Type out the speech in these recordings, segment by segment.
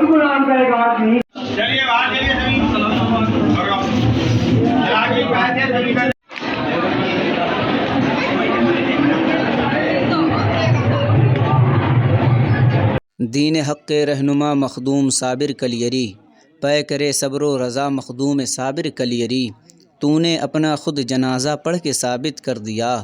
خود کو نام کا ایک آدمی چلیے باہر چلیے سبھی دین حق کے رہنما مخدوم صابر کلیری، پے کرے صبر و رضا مخدوم صابر کلیری، تو نے اپنا خود جنازہ پڑھ کے ثابت کر دیا،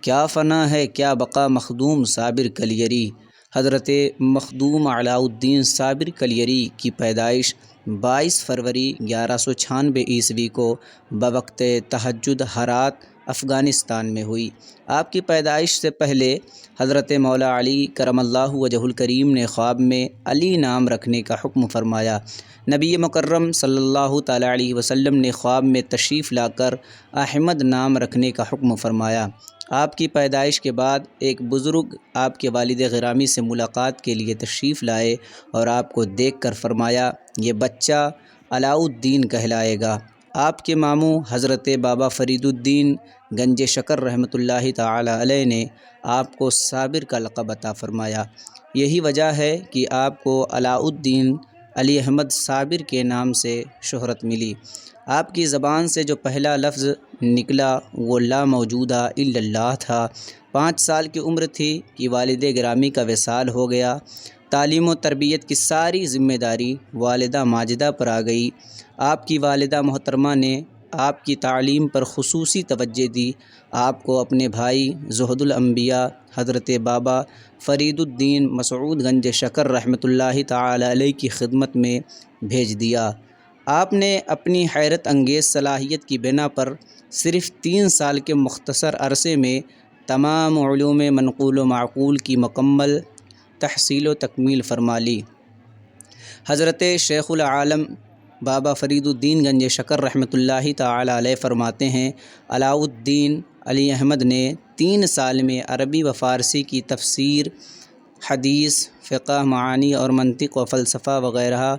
کیا فنا ہے کیا بقا مخدوم صابر کلیری۔ حضرت مخدوم علاء الدین صابر کلیری کی پیدائش 22 فروری 1196 عیسوی کو بوقت تہجد ہرات افغانستان میں ہوئی۔ آپ کی پیدائش سے پہلے حضرت مولا علی کرم اللہ وجہ الکریم نے خواب میں علی نام رکھنے کا حکم فرمایا۔ نبی مکرم صلی اللہ تعالیٰ علیہ وسلم نے خواب میں تشریف لا کر احمد نام رکھنے کا حکم فرمایا۔ آپ کی پیدائش کے بعد ایک بزرگ آپ کے والد گرامی سے ملاقات کے لیے تشریف لائے اور آپ کو دیکھ کر فرمایا، یہ بچہ علاء الدین کہلائے گا۔ آپ کے ماموں حضرت بابا فرید الدین گنج شکر رحمۃ اللہ تعالی علیہ نے آپ کو صابر کا لقب عطا فرمایا۔ یہی وجہ ہے کہ آپ کو علاء الدین علی احمد صابر کے نام سے شہرت ملی۔ آپ کی زبان سے جو پہلا لفظ نکلا وہ لا موجودہ الا اللہ تھا۔ 5 سال کی عمر تھی کہ والد گرامی کا وصال ہو گیا۔ تعلیم و تربیت کی ساری ذمہ داری والدہ ماجدہ پر آ گئی۔ آپ کی والدہ محترمہ نے آپ کی تعلیم پر خصوصی توجہ دی۔ آپ کو اپنے بھائی زہد الانبیاء حضرت بابا فرید الدین مسعود گنج شکر رحمۃ اللہ تعالی علیہ کی خدمت میں بھیج دیا۔ آپ نے اپنی حیرت انگیز صلاحیت کی بنا پر صرف 3 سال کے مختصر عرصے میں تمام علوم منقول و معقول کی مکمل تحصیل و تکمیل فرما لی۔ حضرت شیخ العالم بابا فرید الدین گنج شکر رحمۃ اللہ تعالی علیہ فرماتے ہیں، علاء الدین علی احمد نے 3 سال میں عربی و فارسی کی تفسیر، حدیث، فقہ، معانی اور منطق و فلسفہ وغیرہ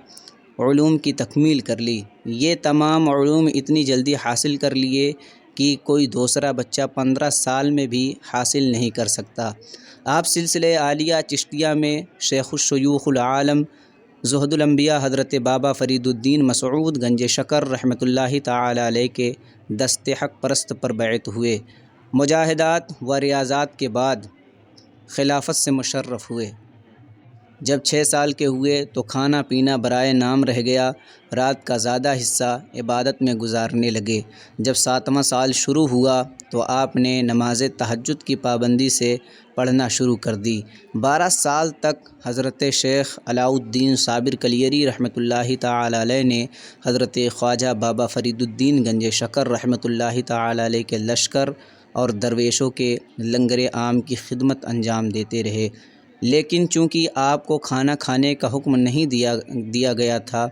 علوم کی تکمیل کر لی۔ یہ تمام علوم اتنی جلدی حاصل کر لیے کہ کوئی دوسرا بچہ 15 سال میں بھی حاصل نہیں کر سکتا۔ آپ سلسلہ عالیہ چشتیہ میں شیخ الشیوخ العالم زہد الانبیاء حضرت بابا فرید الدین مسعود گنج شکر رحمۃ اللہ تعالی علیہ کے دست حق پرست پر بیعت ہوئے۔ مجاہدات و ریاضات کے بعد خلافت سے مشرف ہوئے۔ جب 6 سال کے ہوئے تو کھانا پینا برائے نام رہ گیا، رات کا زیادہ حصہ عبادت میں گزارنے لگے۔ جب 7واں سال شروع ہوا تو آپ نے نماز تہجد کی پابندی سے پڑھنا شروع کر دی۔ 12 سال تک حضرت شیخ علاء الدین صابر کلیری رحمۃ اللہ تعالی علیہ نے حضرت خواجہ بابا فرید الدین گنج شکر رحمۃ اللہ تعالی علیہ کے لشکر اور درویشوں کے لنگر عام کی خدمت انجام دیتے رہے، لیکن چونکہ آپ کو کھانا کھانے کا حکم نہیں دیا گیا تھا،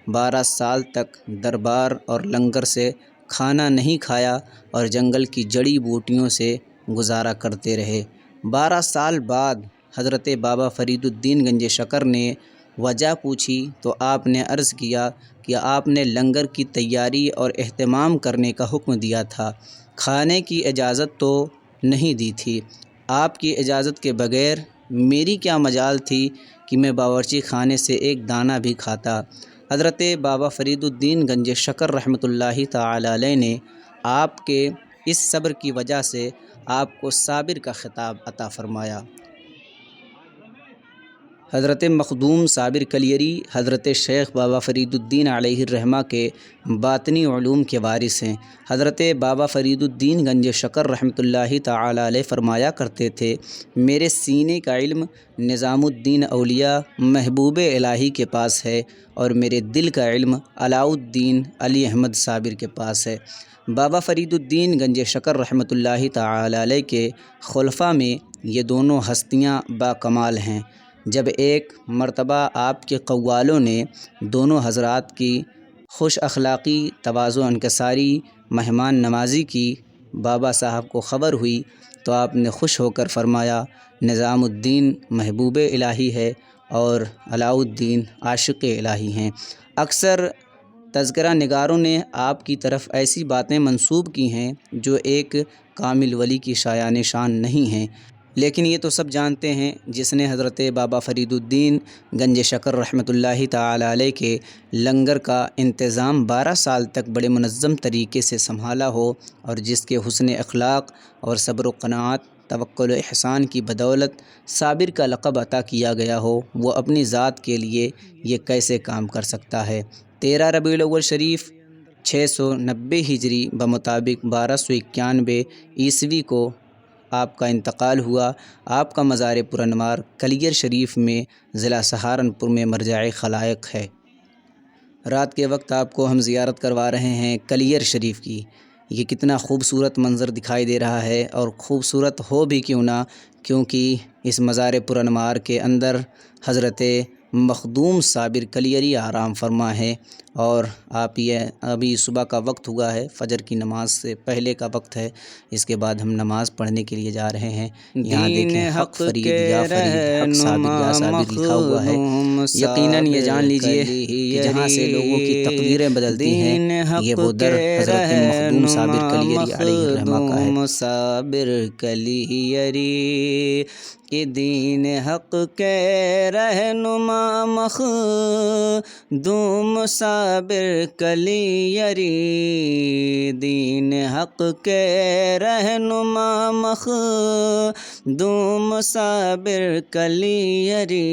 12 سال تک دربار اور لنگر سے کھانا نہیں کھایا اور جنگل کی جڑی بوٹیوں سے گزارا کرتے رہے۔ 12 سال بعد حضرت بابا فرید الدین گنج شکر نے وجہ پوچھی تو آپ نے عرض کیا کہ آپ نے لنگر کی تیاری اور اہتمام کرنے کا حکم دیا تھا، کھانے کی اجازت تو نہیں دی تھی۔ آپ کی اجازت کے بغیر میری کیا مجال تھی کہ میں باورچی خانے سے ایک دانہ بھی کھاتا۔ حضرت بابا فرید الدین گنج شکر رحمۃ اللہ تعالی علیہ نے آپ کے اس صبر کی وجہ سے آپ کو صابر کا خطاب عطا فرمایا۔ حضرت مخدوم صابر کلیری حضرت شیخ بابا فرید الدین علیہ الرحمہ کے باطنی علوم کے وارث ہیں۔ حضرت بابا فرید الدین گنج شکر رحمۃ اللہ تعالی علیہ فرمایا کرتے تھے، میرے سینے کا علم نظام الدین اولیاء محبوب الہی کے پاس ہے اور میرے دل کا علم علاء الدین علی احمد صابر کے پاس ہے۔ بابا فرید الدین گنج شکر رحمۃ اللہ تعالی علیہ کے خلفاء میں یہ دونوں ہستیاں با کمال ہیں۔ جب ایک مرتبہ آپ کے قوالوں نے دونوں حضرات کی خوش اخلاقی، تواضع و انکساری، مہمان نوازی کی بابا صاحب کو خبر ہوئی تو آپ نے خوش ہو کر فرمایا، نظام الدین محبوب الہی ہے اور علاء الدین عاشق الہی ہیں۔ اکثر تذکرہ نگاروں نے آپ کی طرف ایسی باتیں منسوب کی ہیں جو ایک کامل ولی کی شایان شان نہیں ہیں۔ لیکن یہ تو سب جانتے ہیں، جس نے حضرت بابا فرید الدین گنج شکر رحمۃ اللہ تعالی علیہ کے لنگر کا انتظام 12 سال تک بڑے منظم طریقے سے سنبھالا ہو، اور جس کے حسن اخلاق اور صبر و قناعت، توکل و احسان کی بدولت صابر کا لقب عطا کیا گیا ہو، وہ اپنی ذات کے لیے یہ کیسے کام کر سکتا ہے؟ 13 ربیع الاول شریف 690 ہجری بمطابق 1291 عیسوی کو آپ کا انتقال ہوا۔ آپ کا مزار پرانوار کلیر شریف میں ضلع سہارنپور میں مرجع خلائق ہے۔ رات کے وقت آپ کو ہم زیارت کروا رہے ہیں کلیر شریف کی۔ یہ کتنا خوبصورت منظر دکھائی دے رہا ہے، اور خوبصورت ہو بھی کیوں نہ، کیونکہ اس مزار پرانوار کے اندر حضرت مخدوم صابر کلیری آرام فرما ہے، اور آپ یہ ابھی صبح کا وقت ہوا ہے، فجر کی نماز سے پہلے کا وقت ہے۔ اس کے بعد ہم نماز پڑھنے کے لیے جا رہے ہیں۔ یہاں دیکھیں، حق فرید یا فرید، حق صابر یا صابر لکھا ہوا ہے۔ یقیناً یہ جان لیجئے کہ جہاں سے لوگوں کی تقدیریں بدلتی ہیں، یہ وہ در حضرت مخدوم صابر کلیری علیہ الرحمہ کا ہے۔ صابر کلیری کہ دین حق کے رہنما مخدوم صابر کلیری، دین حق کے رہنما مخدوم صابر کلیری،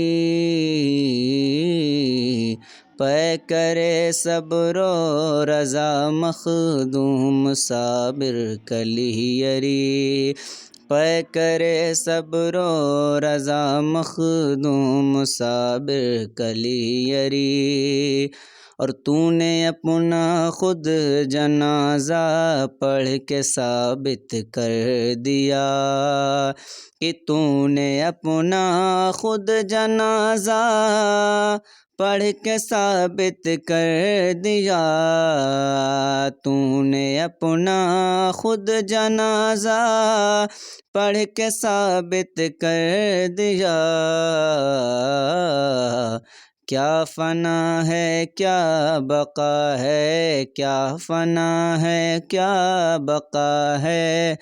پے کرے صبر و رضا مخدوم صابر کلیری، پے کرے صبر و رضا مخدوم صابر کلیری، اور تو نے اپنا خود جنازہ پڑھ کے ثابت کر دیا، کہ تو نے اپنا خود جنازہ پڑھ کے ثابت کر دیا، تو نے اپنا خود جنازہ پڑھ کے ثابت کر دیا، کیا فنا ہے کیا بقا ہے، کیا فنا ہے کیا بقا ہے،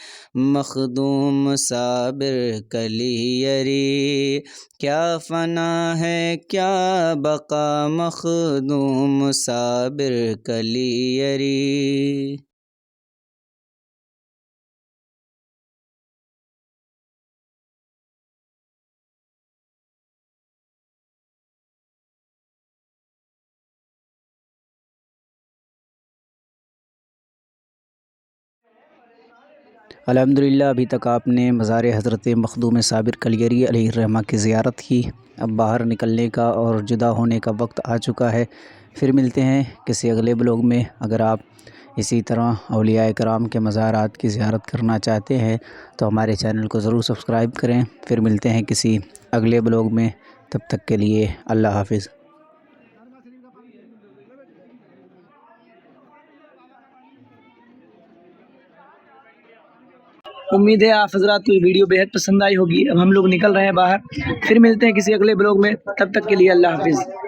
مخدوم صابر کلیری، کیا فنا ہے کیا بقا، مخدوم صابر کلیری۔ الحمدللہ ابھی تک آپ نے مزار حضرت مخدوم صابر کلیری علیہ الرحمہ کی زیارت کی۔ اب باہر نکلنے کا اور جدا ہونے کا وقت آ چکا ہے۔ پھر ملتے ہیں کسی اگلے بلاگ میں۔ اگر آپ اسی طرح اولیاء کرام کے مزارات کی زیارت کرنا چاہتے ہیں تو ہمارے چینل کو ضرور سبسکرائب کریں۔ پھر ملتے ہیں کسی اگلے بلاگ میں، تب تک کے لیے اللہ حافظ۔ امید ہے آپ حضرات کو یہ ویڈیو بے حد پسند آئی ہوگی۔ اب ہم لوگ نکل رہے ہیں باہر، پھر ملتے ہیں کسی اگلے بلاگ میں، تب تک کے لیے اللہ حافظ۔